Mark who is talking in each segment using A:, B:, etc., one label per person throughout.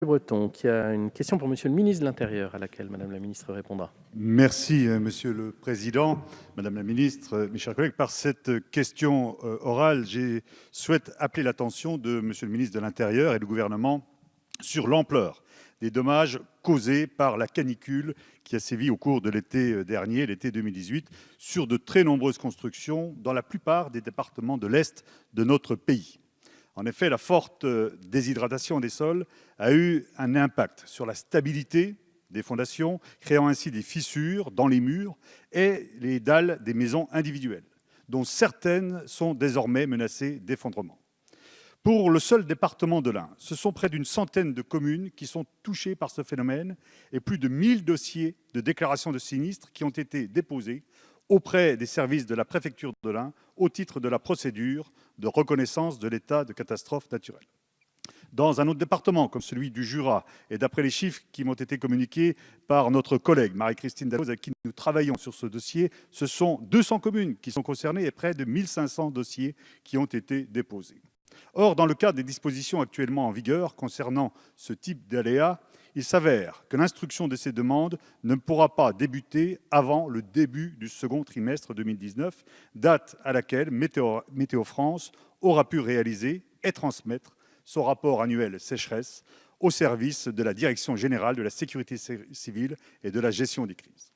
A: Breton, qui a une question pour Monsieur le ministre de l'Intérieur, à laquelle Madame la ministre répondra.
B: Merci, Monsieur le Président, Madame la ministre, mes chers collègues. Par cette question orale, je souhaite appeler l'attention de Monsieur le ministre de l'Intérieur et du gouvernement sur l'ampleur des dommages causés par la canicule qui a sévi au cours de l'été dernier, l'été 2018, sur de très nombreuses constructions dans la plupart des départements de l'Est de notre pays. En effet, la forte déshydratation des sols a eu un impact sur la stabilité des fondations, créant ainsi des fissures dans les murs et les dalles des maisons individuelles, dont certaines sont désormais menacées d'effondrement. Pour le seul département de l'Ain, ce sont près d'une centaine de communes qui sont touchées par ce phénomène et plus de 1000 dossiers de déclaration de sinistre qui ont été déposés auprès des services de la préfecture de l'Ain au titre de la procédure de reconnaissance de l'état de catastrophe naturelle. Dans un autre département, comme celui du Jura, et d'après les chiffres qui m'ont été communiqués par notre collègue Marie-Christine Dalloz, avec qui nous travaillons sur ce dossier, ce sont 200 communes qui sont concernées et près de 1500 dossiers qui ont été déposés. Or, dans le cadre des dispositions actuellement en vigueur concernant ce type d'aléas, il s'avère que l'instruction de ces demandes ne pourra pas débuter avant le début du second trimestre 2019, date à laquelle Météo France aura pu réaliser et transmettre son rapport annuel sécheresse au service de la Direction générale de la sécurité civile et de la gestion des crises.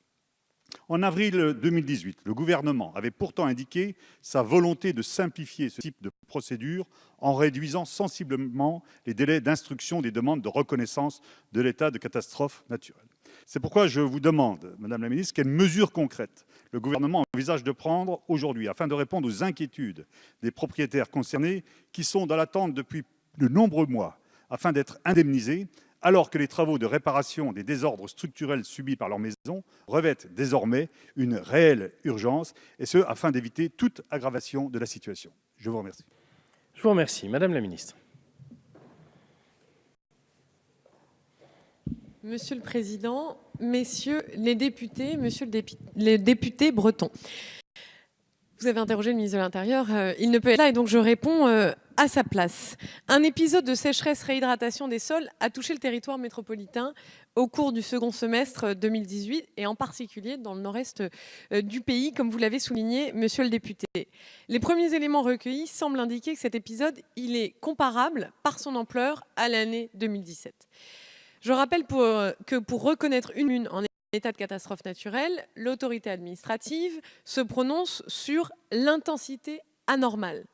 B: En avril 2018, le gouvernement avait pourtant indiqué sa volonté de simplifier ce type de procédure en réduisant sensiblement les délais d'instruction des demandes de reconnaissance de l'état de catastrophe naturelle. C'est pourquoi je vous demande, Madame la ministre, quelles mesures concrètes le gouvernement envisage de prendre aujourd'hui afin de répondre aux inquiétudes des propriétaires concernés qui sont dans l'attente depuis de nombreux mois afin d'être indemnisés, alors que les travaux de réparation des désordres structurels subis par leur maison revêtent désormais une réelle urgence, et ce, afin d'éviter toute aggravation de la situation. Je vous remercie.
A: Je vous remercie. Madame la ministre.
C: Monsieur le Président, Messieurs les députés, Monsieur le député breton. Vous avez interrogé le ministre de l'Intérieur, il ne peut être là et donc je réponds à sa place. Un épisode de sécheresse-réhydratation des sols a touché le territoire métropolitain au cours du second semestre 2018 et en particulier dans le nord-est du pays, comme vous l'avez souligné, monsieur le député. Les premiers éléments recueillis semblent indiquer que cet épisode il est comparable par son ampleur à l'année 2017. Je rappelle que pour reconnaître une en état de catastrophe naturelle, l'autorité administrative se prononce sur l'intensité anormale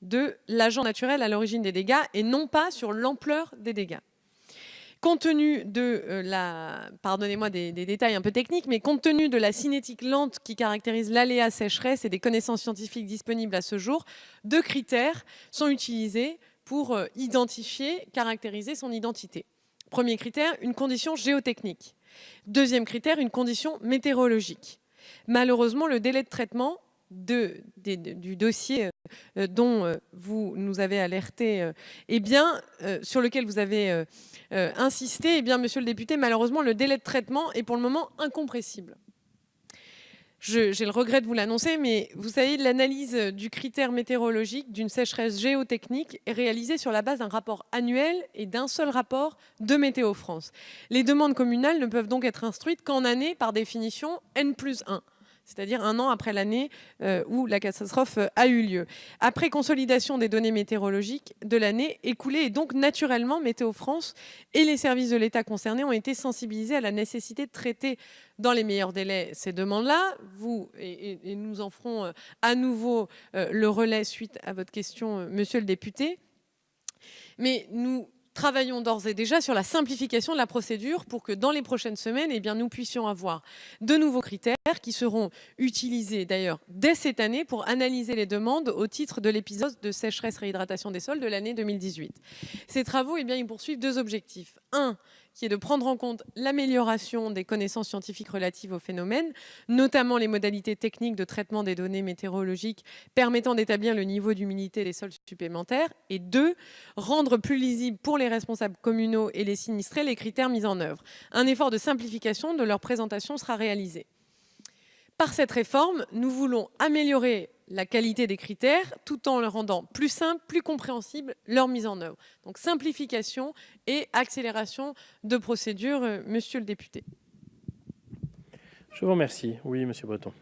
C: de l'agent naturel à l'origine des dégâts et non pas sur l'ampleur des dégâts. Compte tenu de pardonnez-moi des détails un peu techniques, mais compte tenu de la cinétique lente qui caractérise l'aléa sécheresse et des connaissances scientifiques disponibles à ce jour, 2 critères sont utilisés pour identifier, caractériser son identité. Premier critère, une condition géotechnique. Deuxième critère, une condition météorologique. Malheureusement, le délai de traitement du dossier dont vous nous avez alerté, sur lequel vous avez insisté, monsieur le député, malheureusement, le délai de traitement est pour le moment incompressible. J'ai le regret de vous l'annoncer, mais vous savez, l'analyse du critère météorologique d'une sécheresse géotechnique est réalisée sur la base d'un rapport annuel et d'un seul rapport de Météo France. Les demandes communales ne peuvent donc être instruites qu'en année, par définition, N+1. C'est-à-dire un an après l'année où la catastrophe a eu lieu. Après consolidation des données météorologiques de l'année écoulée, et donc naturellement, Météo France et les services de l'État concernés ont été sensibilisés à la nécessité de traiter dans les meilleurs délais ces demandes-là. Et nous en ferons à nouveau le relais suite à votre question, monsieur le député. Mais nous travaillons d'ores et déjà sur la simplification de la procédure pour que dans les prochaines semaines, nous puissions avoir de nouveaux critères qui seront utilisés d'ailleurs dès cette année pour analyser les demandes au titre de l'épisode de sécheresse-réhydratation des sols de l'année 2018. Ces travaux, ils poursuivent 2 objectifs. Un, qui est de prendre en compte l'amélioration des connaissances scientifiques relatives au phénomène, notamment les modalités techniques de traitement des données météorologiques permettant d'établir le niveau d'humidité des sols supplémentaires. Et 2, rendre plus lisible pour les responsables communaux et les sinistrés les critères mis en œuvre. Un effort de simplification de leur présentation sera réalisé. Par cette réforme, nous voulons améliorer la qualité des critères, tout en le rendant plus simple, plus compréhensible leur mise en œuvre. Donc simplification et accélération de procédure, monsieur le député.
A: Je vous remercie. Oui, monsieur Breton.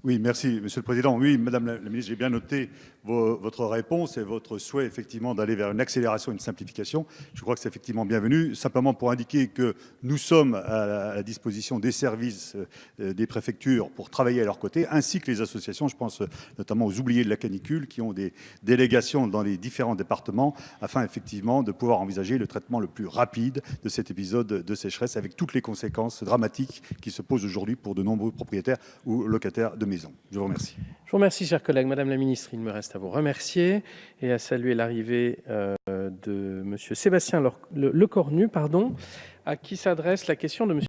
B: Oui, merci, Monsieur le Président. Oui, Madame la Ministre, j'ai bien noté votre réponse et votre souhait effectivement d'aller vers une accélération et une simplification. Je crois que c'est effectivement bienvenu. Simplement pour indiquer que nous sommes à la disposition des services des préfectures pour travailler à leur côté, ainsi que les associations. Je pense notamment aux oubliés de la canicule qui ont des délégations dans les différents départements afin effectivement de pouvoir envisager le traitement le plus rapide de cet épisode de sécheresse avec toutes les conséquences dramatiques qui se posent aujourd'hui pour de nombreux propriétaires ou locataires de maisons. Je vous remercie.
A: Je vous remercie, chers collègues. Madame la ministre, il me reste à vous remercier et à saluer l'arrivée de monsieur Sébastien Lecornu, à qui s'adresse la question de monsieur